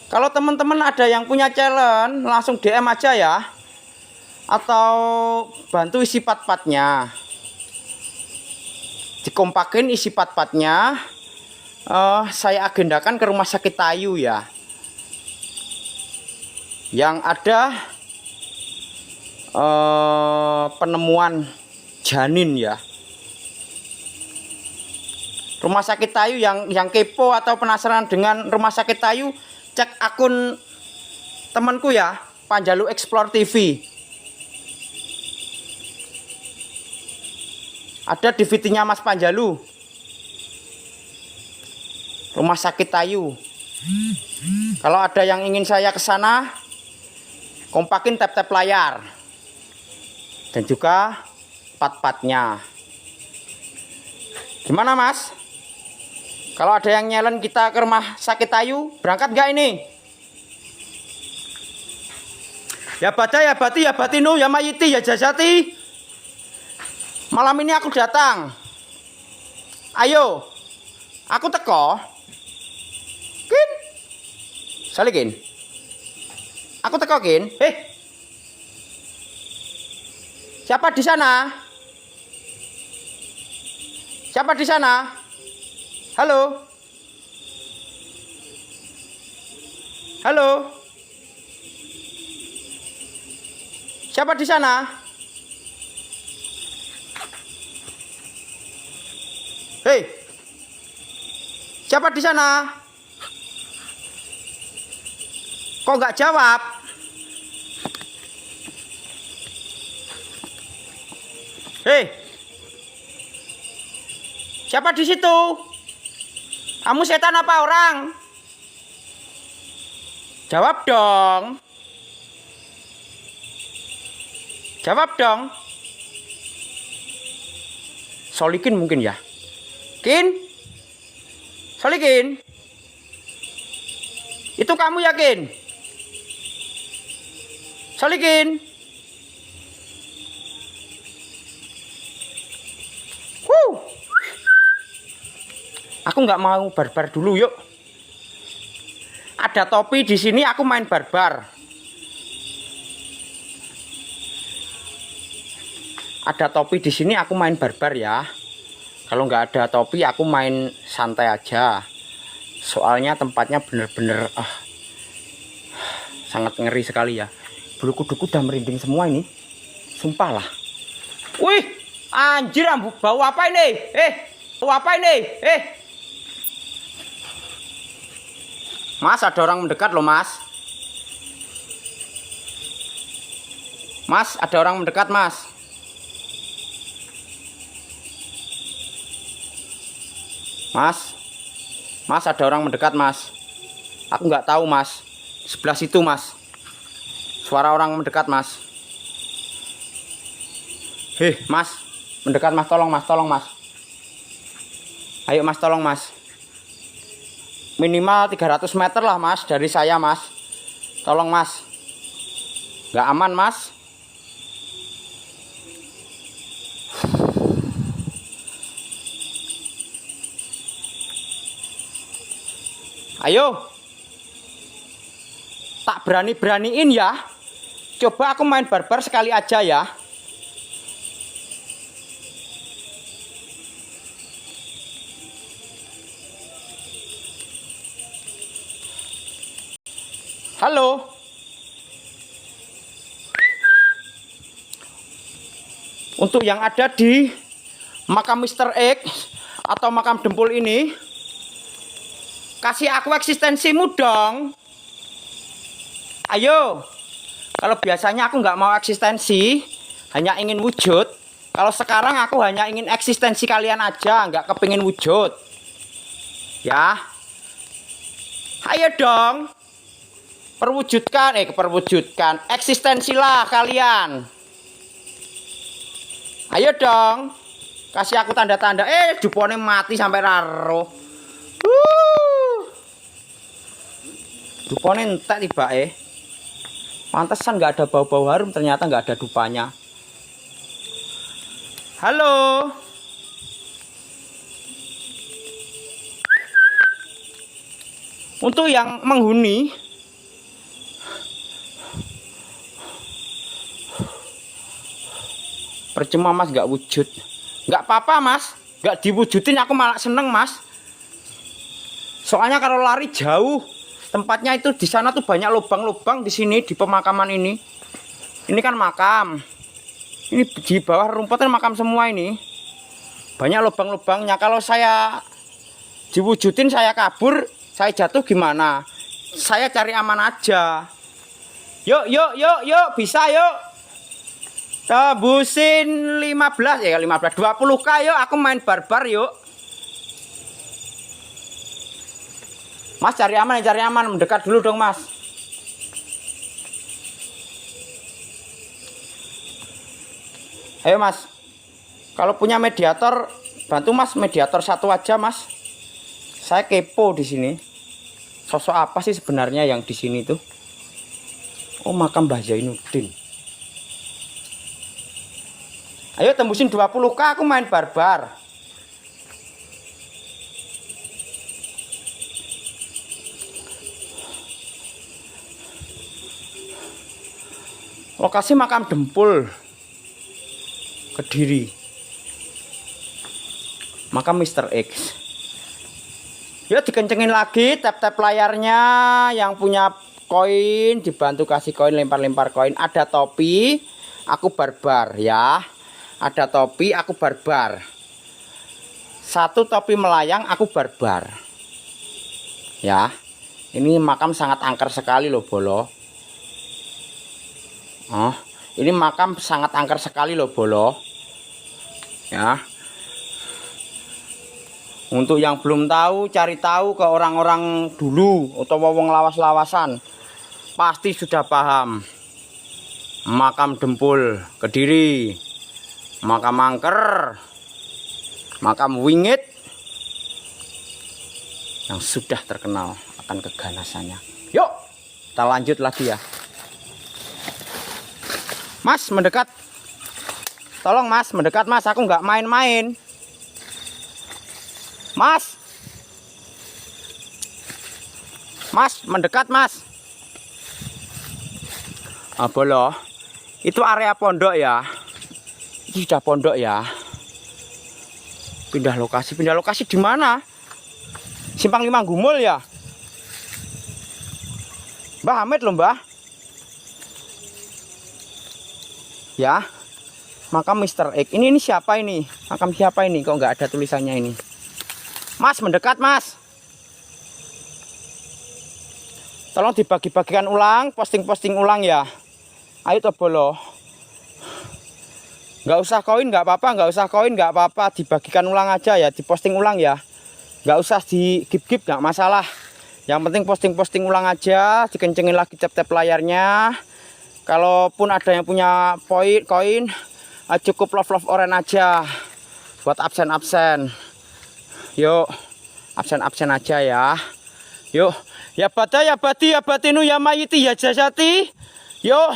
Kalau teman-teman ada yang punya challenge, langsung DM aja ya. Atau bantu isi pat-patnya. Dikompakin isi pat-patnya. Saya agendakan ke rumah sakit Tayu ya. Yang ada penemuan janin ya. Rumah sakit Tayu yang kepo atau penasaran dengan rumah sakit Tayu, cek akun temanku ya, Panjalu Explore TV. Ada di VT-nya Mas Panjalu. Rumah sakit Tayu. Kalau ada yang ingin saya ke sana, kompakin tap-tap layar. Dan juga pat-patnya. Gimana Mas? Kalau ada yang nyelen kita ke rumah sakit Tayu, berangkat nggak ini? Ya baca, ya bati, ya batinu, ya mayiti, ya jazati. Malam ini aku datang. Ayo, aku teko. Kin, salikin. Aku teko kin. Siapa di sana? Siapa di sana? Halo? Halo? Siapa di sana? Hei, siapa di sana? Kok nggak jawab? Hei, siapa di situ? Kamu setan apa orang? Jawab dong. Jawab dong. Solikin mungkin ya. Kin? Solikin? Itu kamu yakin? Solikin? Aku nggak mau barbar dulu, yuk. Ada topi di sini, aku main barbar. Ada topi di sini, aku main barbar ya. Kalau nggak ada topi, aku main santai aja. Soalnya tempatnya bener-bener sangat ngeri sekali ya. Bulu kuduku udah merinding semua ini. Sumpah lah. Wih, anjir, bau apa ini? Bau apa ini? Mas, ada orang mendekat loh, Mas. Mas, ada orang mendekat, Mas. Mas, ada orang mendekat, Mas. Aku nggak tahu, Mas. Sebelah situ, Mas. Suara orang mendekat, Mas. Mas, mendekat, Mas. Tolong, Mas. Tolong, Mas. Ayo, Mas, tolong, Mas. Minimal 300 meter lah, Mas, dari saya, Mas. Tolong, Mas. Nggak aman, Mas. Ayo. Tak berani-beraniin ya. Coba aku main barbar sekali aja ya. Halo. Untuk yang ada di makam Mr. X atau makam Dempul ini, kasih aku eksistensimu dong. Ayo. Kalau biasanya aku nggak mau eksistensi, hanya ingin wujud. Kalau sekarang aku hanya ingin eksistensi kalian aja, nggak kepingin wujud. Ya. Ayo dong. Perwujudkan eksistensilah kalian. Ayo dong, kasih aku tanda-tanda. Jupone mati sampai raro. Dupone entek tiba Pantesan nggak ada bau-bau harum, ternyata nggak ada dupanya. Halo. Untuk yang menghuni, percuma, Mas, nggak wujud. Nggak apa-apa, Mas. Nggak diwujudin aku malah seneng, Mas. Soalnya kalau lari jauh, tempatnya itu di sana tuh banyak lubang-lubang di sini di pemakaman ini. Ini kan makam. Ini di bawah rumput kan makam semua ini. Banyak lubang-lubangnya. Kalau saya diwujudin, saya kabur, saya jatuh gimana? Saya cari aman aja. Yuk, bisa yuk. Tebusin 15 ya, 15 20k yuk, aku main barbar yuk. Mas, cari aman, mendekat dulu dong, Mas. Ayo, Mas. Kalau punya mediator, bantu, Mas, mediator satu aja, Mas. Saya kepo di sini. Sosok apa sih sebenarnya yang di sini tuh? Oh, makam Mbah Zainuddin. Ayo tembusin 20k, aku main barbar. Lokasi makam Dempul, Kediri. Makam Mr. X. Yuk dikencengin lagi tap-tap layarnya. Yang punya koin dibantu kasih koin, lempar-lempar koin. Ada topi, aku barbar ya. Ada topi, aku barbar. Satu topi melayang, aku barbar. Ya. Ini makam sangat angker sekali loh, Bolo. Oh, ini makam sangat angker sekali loh, Bolo. Ya. Untuk yang belum tahu, cari tahu ke orang-orang dulu atau wong lawas-lawasan. Pasti sudah paham. Makam Dempul Kediri, makam Angker, makam Wingit yang sudah terkenal akan keganasannya. Yuk, kita lanjut lagi ya. Mas, mendekat. Tolong Mas, mendekat Mas, aku nggak main-main. Mas, mendekat Mas. Bolo, itu area pondok ya. Ini sudah pondok ya. Pindah lokasi di mana? Simpang 5 Gumul ya. Mbah Hamid loh Mbah. Ya, makam Mr. X. Ini siapa ini? Makam siapa ini? Kok nggak ada tulisannya ini? Mas, mendekat Mas. Tolong dibagi-bagikan ulang, posting-posting ulang ya. Ayo Tobolo. Nggak usah koin nggak apa-apa, nggak usah koin nggak apa-apa. Dibagikan ulang aja ya, diposting ulang ya. Nggak usah di gip-gip, nggak masalah. Yang penting posting-posting ulang aja, dikencengin lagi tap-tap layarnya. Kalaupun ada yang punya koin, cukup love orange aja. Buat absen-absen. Yuk, absen-absen aja ya. Yuk, ya bada ya badi ya batinu ya mayiti ya jasati. Yuk.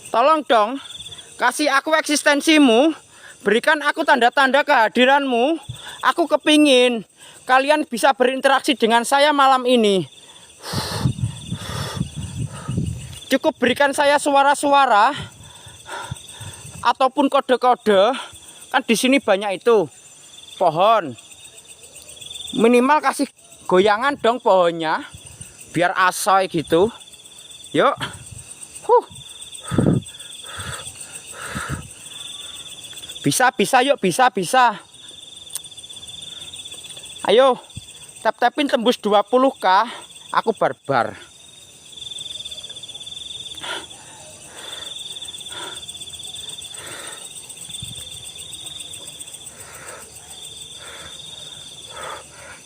Tolong dong, kasih aku eksistensimu. Berikan aku tanda-tanda kehadiranmu. Aku kepingin kalian bisa berinteraksi dengan saya malam ini. Cukup berikan saya suara-suara ataupun kode-kode. Kan di sini banyak itu pohon. Minimal kasih goyangan dong pohonnya, biar asoy gitu. Yuk, bisa yuk, bisa. Ayo, tap-tapin tembus 20k, aku barbar.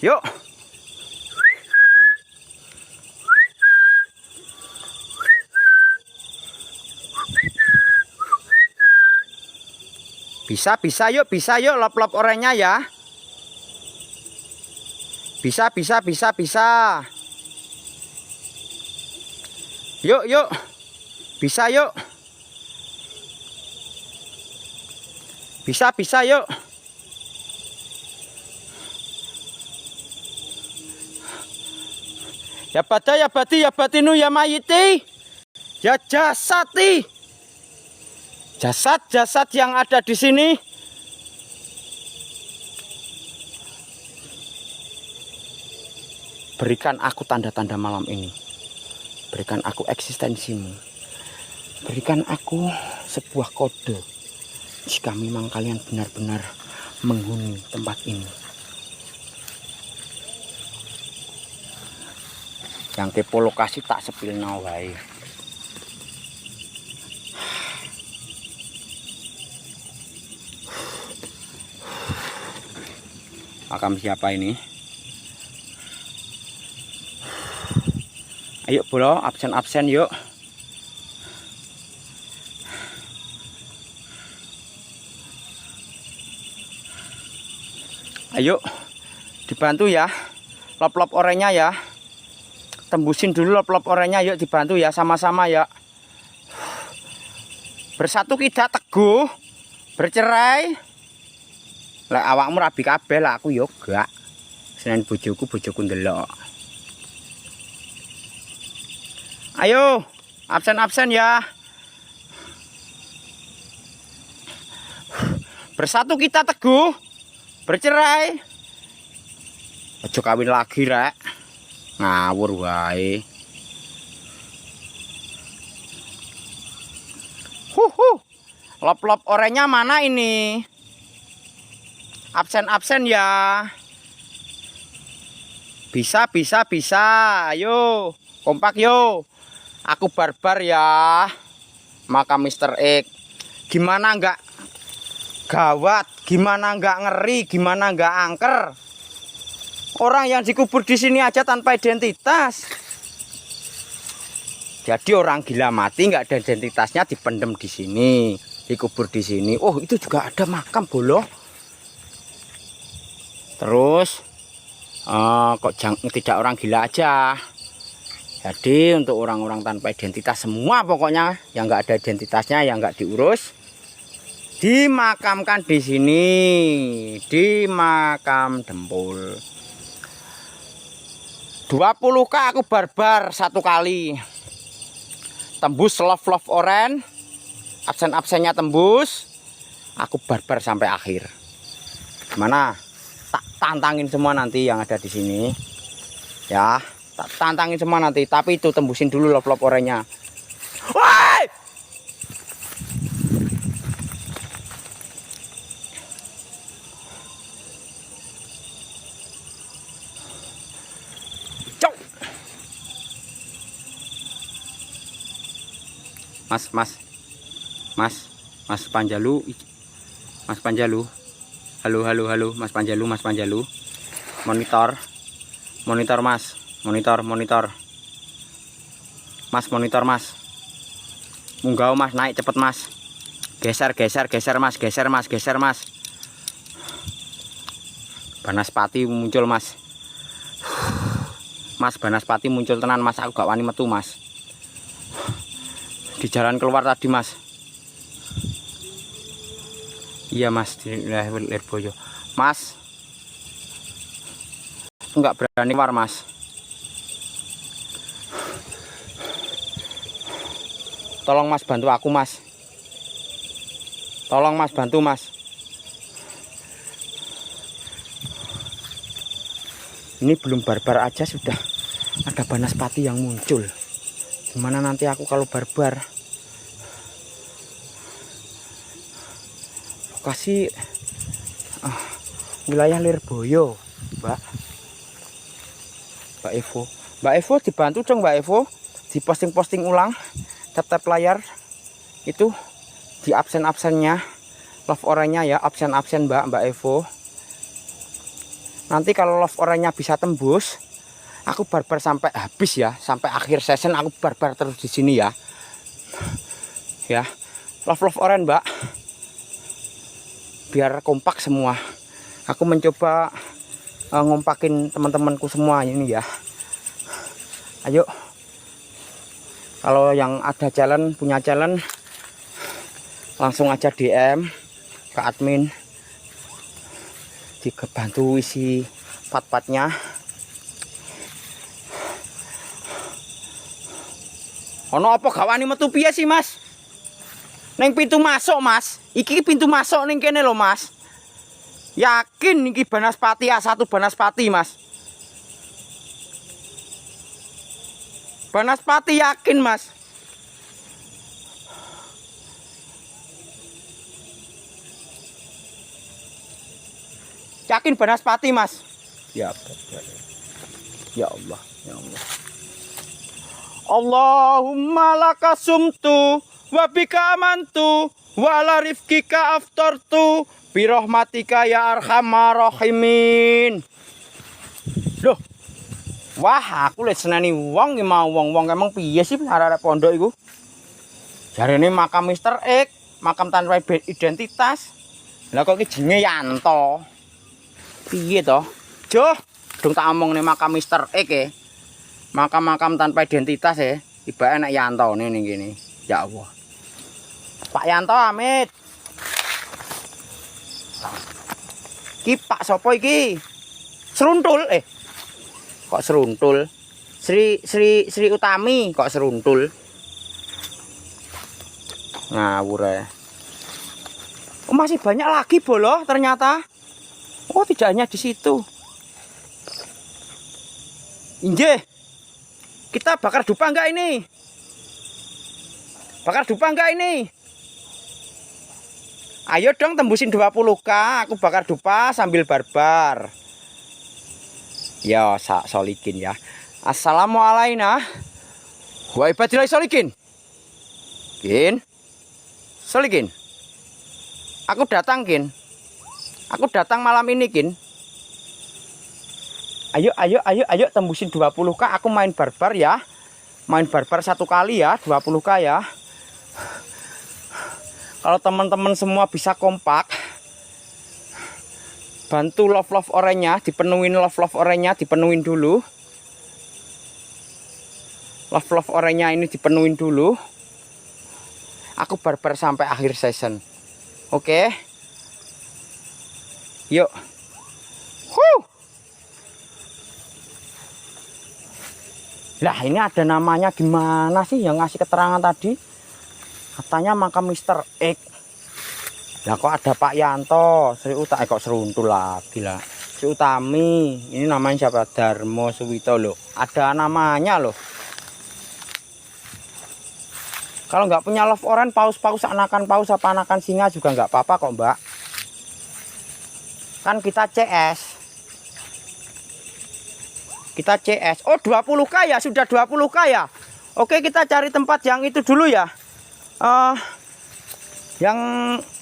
Yuk. Bisa yuk lop-lop oranye ya. Bisa. Yuk. Bisa yuk. Bisa yuk. Ya bada ya badi ya batinu ya mayiti ya jasati. Jasad yang ada di sini berikan aku tanda-tanda malam ini. Berikan aku eksistensimu. Berikan aku sebuah kode jika memang kalian benar-benar menghuni tempat ini. Yang kepo lokasi tak sepilna wae. Makam siapa ini? Ayo bro, absen yuk. Ayo dibantu ya, lop-lop oranye ya. Tembusin dulu lop-lop oranye, yuk dibantu ya, sama-sama ya. Bersatu kita teguh, bercerai. Lah awakmu rabi kabeh lah, aku yo gak. Senen bojoku ndelok. Ayo, absen ya. Bersatu kita teguh, bercerai. Ojo kawin lagi rek. Ngawur wae. Lop-lop oranye mana ini? Absen ya. Bisa. Ayo, kompak yo. Aku barbar ya. Makam Mr. X. Gimana nggak gawat, gimana nggak ngeri, gimana nggak angker. Orang yang dikubur di sini aja tanpa identitas. Jadi orang gila mati nggak ada identitasnya dipendem di sini, dikubur di sini. Oh, itu juga ada makam boloh. Terus kok tidak orang gila aja. Jadi untuk orang-orang tanpa identitas semua pokoknya yang nggak ada identitasnya, yang nggak diurus, dimakamkan di sini, di makam Dempul. 20k aku barbar satu kali. Tembus love oren, absen-absennya tembus, aku barbar sampai akhir. Gimana? Tak tantangin semua nanti yang ada di sini, ya. Tak tantangin semua nanti. Tapi itu tembusin dulu love orennya. Woi! Cok! Mas Panjalu. Mas Panjalu. Halo, Mas Panjalu. Monitor Mas. Monitor. Mas, monitor Mas. Munggah Mas, naik cepet Mas. Geser Mas. Banaspati muncul Mas. Mas, Banaspati muncul tenan Mas, aku gak wani metu Mas. Di jalan keluar tadi Mas. Iya Mas, di Lirboyo. Mas, enggak berani keluar Mas. Tolong Mas bantu aku Mas. Tolong Mas bantu Mas. Ini belum barbar aja sudah ada Banaspati yang muncul. Gimana nanti aku kalau barbar? Lokasi wilayah Lirboyo, Mbak Evo dibantu dong Mbak Evo, diposting ulang tap layar itu, di absen-absennya love orannya ya, absen Mbak Evo. Nanti kalau love orannya bisa tembus, aku barbar sampai habis ya, sampai akhir season aku barbar terus di sini ya. Ya, love orange Mbak. Biar kompak semua. Aku mencoba ngompakin teman-temanku semua ini ya. Ayo. Kalau yang ada challenge, punya challenge, langsung aja DM ke admin. Dibantu isi part-partnya. Ono apa gak wani metu piye sih Mas? Neng pintu masuk Mas. Iki pintu masuk ning kene lho Mas. Yakin iki Banaspati A1 Banaspati Mas. Banaspati yakin Mas. Yakin Banaspati Mas. Ya Allah. Allahumma lakasumtu wa bika amantu wa ala rifkika aftartu birahmatika ya arhamar rahimin. Loh. Wah, aku lihat seneni wong mau wong emang piye sih arek-arek pondok iku? Jarene makam Mr. X, makam tanpa identitas. Lah kok iki jenenge Yanto. Piye to? Joh, dong tak omong nih makam Mr. X ya. Makam-makam tanpa identitas ya. Ibae nek Yanto ning kene. Ya Allah. Pak Yanto amit. Ki Pak sapa iki? Seruntul kok seruntul? Sri Utami kok seruntul? Ngawur ya. Oh, masih banyak lagi boloh ternyata. Oh, tidak hanya di situ. Injih. Kita bakar dupa enggak ini? Bakar dupa enggak ini? Ayo dong tembusin 20k, aku bakar dupa sambil barbar. Ya, solikin ya. Assalamualaikum wa ibadillahi solikin. Solikin. Aku datang, Kin. Aku datang malam ini, Kin. Ayo tembusin 20k. Aku main barbar ya. Main barbar 1 kali ya, 20k ya. Kalau teman-teman semua bisa kompak, bantu love orange-nya, dipenuhin love orange-nya, dipenuhin dulu. Love orange-nya ini dipenuhin dulu. Aku barbar sampai akhir season. Oke. Yuk. Lah ini ada namanya gimana sih yang ngasih keterangan tadi? Katanya makam Mr. X. Lah kok ada Pak Yanto, Sri Utami, kok seruntul lagi lah. Sri Utami, ini namanya siapa? Darmo Suwito loh. Ada namanya loh. Kalau nggak punya love orange, paus anakan paus apa anakan singa juga nggak apa-apa kok Mbak. Kan kita CS. Kita CS. Oh 20k ya, sudah 20k ya. Oke kita cari tempat yang itu dulu ya. Yang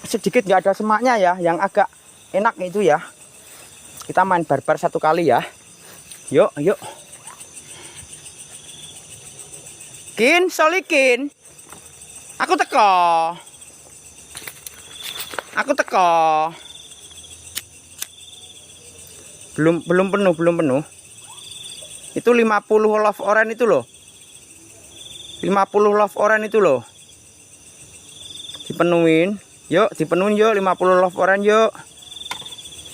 sedikit nggak ada semaknya ya, yang agak enak itu ya. Kita main barbar 1 kali ya. Yuk. Kin, solikin. Aku teko. Belum penuh. Itu 50 love orange itu loh. 50 love orange itu loh. Dipenuhin yuk 50 love orange yuk.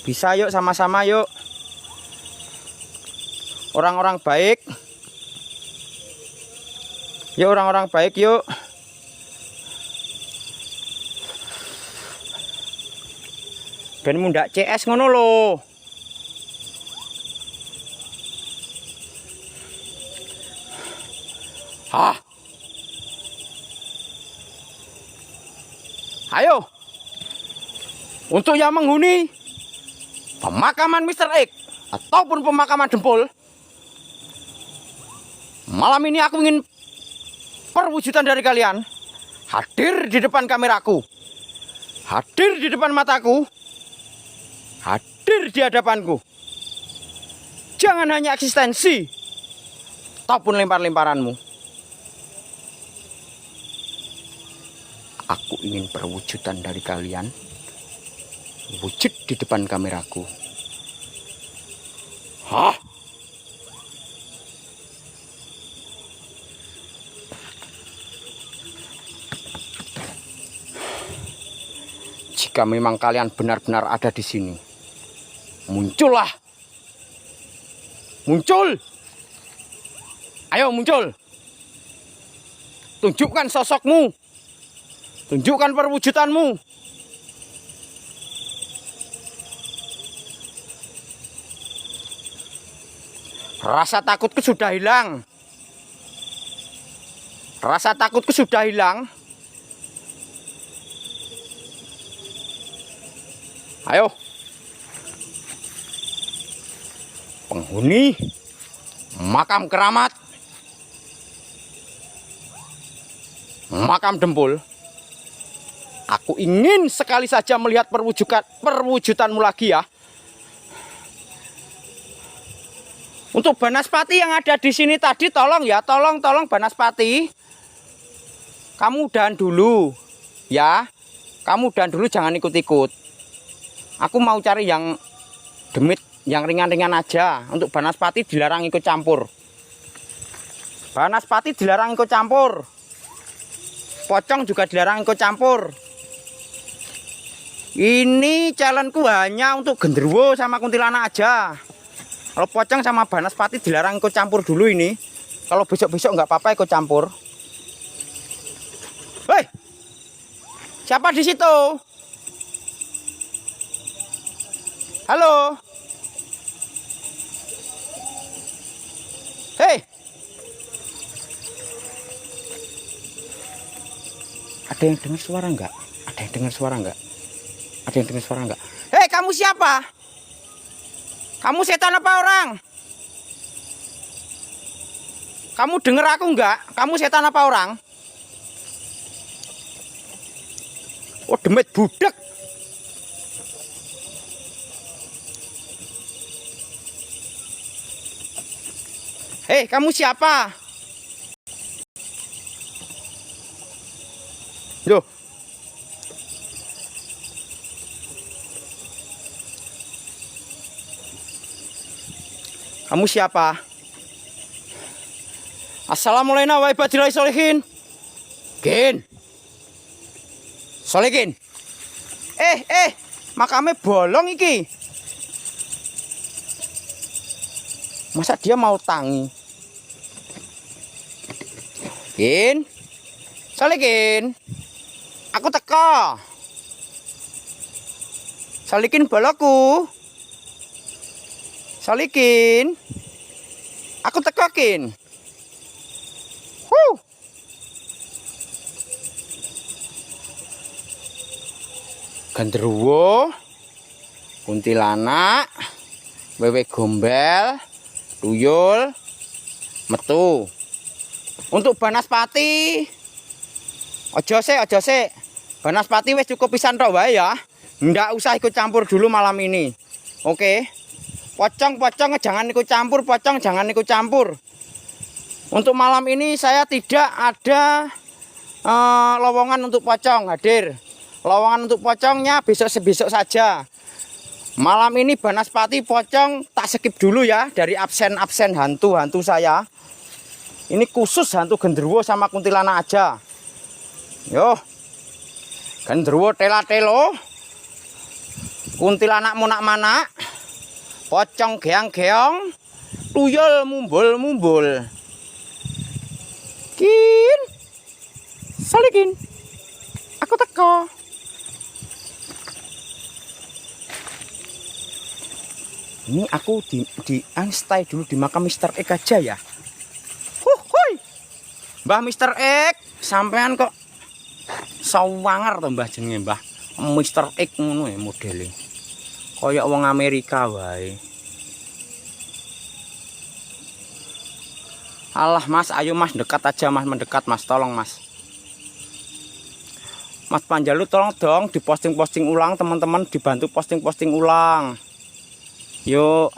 Bisa yuk sama-sama yuk. Orang-orang baik. Yuk orang-orang baik yuk. Ben mundak CS ngono lho. Hah. Ayo, untuk yang menghuni pemakaman Mr. X ataupun pemakaman Dempul, malam ini aku ingin perwujudan dari kalian hadir di depan kameraku, hadir di depan mataku, hadir di hadapanku. Jangan hanya eksistensi ataupun lempar-lemparanmu. Aku ingin perwujudan dari kalian, wujud di depan kameraku. Hah? Jika memang kalian benar-benar ada di sini, muncullah. Muncul. Ayo muncul. Tunjukkan sosokmu. Tunjukkan perwujudanmu. Rasa takutku sudah hilang. Rasa takutku sudah hilang. Ayo. Penghuni makam keramat, makam Dempul. Aku ingin sekali saja melihat perwujudanmu lagi ya. Untuk Banaspati yang ada di sini tadi, tolong ya, tolong Banaspati. Kamu udahan dulu, ya. Kamu udahan dulu, jangan ikut-ikut. Aku mau cari yang demit, yang ringan-ringan aja. Untuk Banaspati dilarang ikut campur. Banaspati dilarang ikut campur. Pocong juga dilarang ikut campur. Ini challenge-ku hanya untuk genderuwo sama kuntilanak aja. Kalau pocong sama Banaspati dilarang ikut campur dulu ini. Kalau besok-besok nggak apa-apa ikut campur. Hei, siapa di situ? Halo. Hei. Ada yang dengar suara nggak? Ada yang dengar suara nggak? Ada yang dengar suara nggak? Hei, kamu siapa? Kamu setan apa orang? Kamu dengar aku nggak? Kamu setan apa orang? Oh, demit budak. Hei, kamu siapa? Loh. Kamu siapa? Assalamualaikum warahmatullahi wabarakatuh. Gen. Solekin. Makamnya bolong iki. Masa dia mau tangi? Gen. Solekin. Aku teka. Solekin boloku. Solekin. Aku tekakin. Genderuwo, kuntilanak, wewe gombel, tuyul, metu. Untuk Banaspati, ojo se. Banaspati wis cukup pisan tok wae ya. Ndak usah ikut campur dulu malam ini. Oke. Pocong jangan ikut campur, pocong jangan ikut campur. Untuk malam ini saya tidak ada lowongan untuk pocong hadir. Lowongan untuk pocongnya besok saja. Malam ini Banaspati pocong tak skip dulu ya dari absen hantu saya. Ini khusus hantu genderuwo sama kuntilanak aja. Yo. Genderuwo tela-telo. Kuntilanak munak-manak. Pocong geang-geong. Tuyul mumbul-mumbul. Kin. Solekin. Aku teko. Ini aku di stay dulu di makam Mr. X aja ya. Hoi. Mbah Mr. X, sampean kok sawangar to Mbah jenenge Mbah. Mr. X ngono ya modele. Kayak wong Amerika wae. Alah Mas, ayo Mas dekat aja Mas, mendekat Mas, tolong Mas. Mas Panjalu tolong dong diposting-posting ulang teman-teman, dibantu posting-posting ulang. Yuk.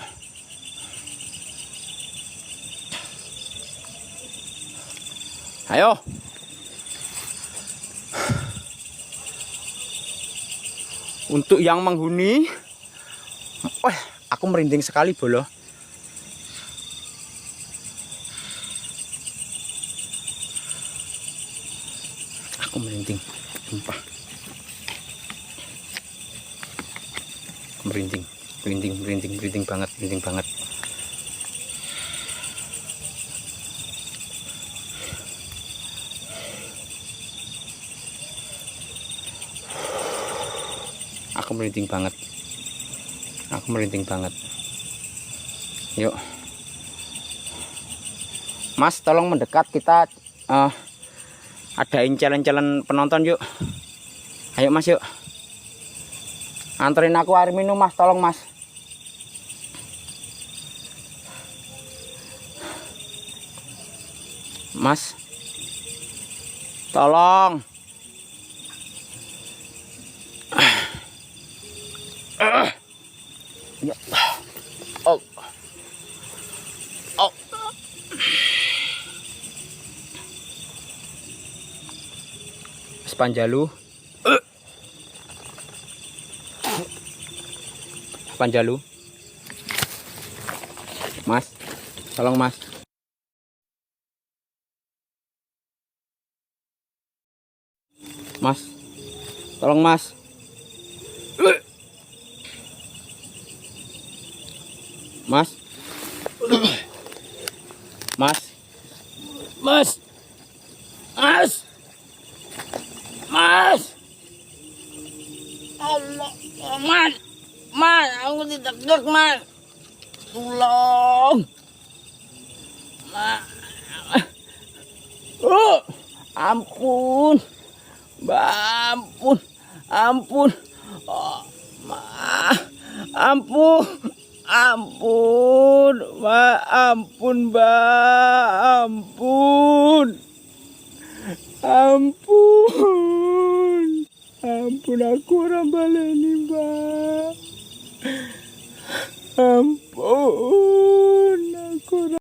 Ayo. Untuk yang menghuni. Aku merinding sekali bolo. Aku merinding, sumpah. Merinding banget. Aku merinding banget. Yuk. Mas tolong mendekat, kita adain challenge penonton yuk. Ayo Mas yuk. Anterin aku air minum Mas, tolong Mas. Mas, tolong. Ya. Oh. Panjalu. Panjalu. Mas, tolong Mas. Mas, tolong Mas. Mas. Mas. Mas. Mas. Mas. Allah, Mas. Mas, aku ditegak, Mas. Tolong. Mas. Ampun. Ampun. Ampun. Oh, Mas. Ampun. Ampun, Mbak, ampun, Mbak, ampun. Ampun. Ampun, aku orang baleni, Mbak. Ampun.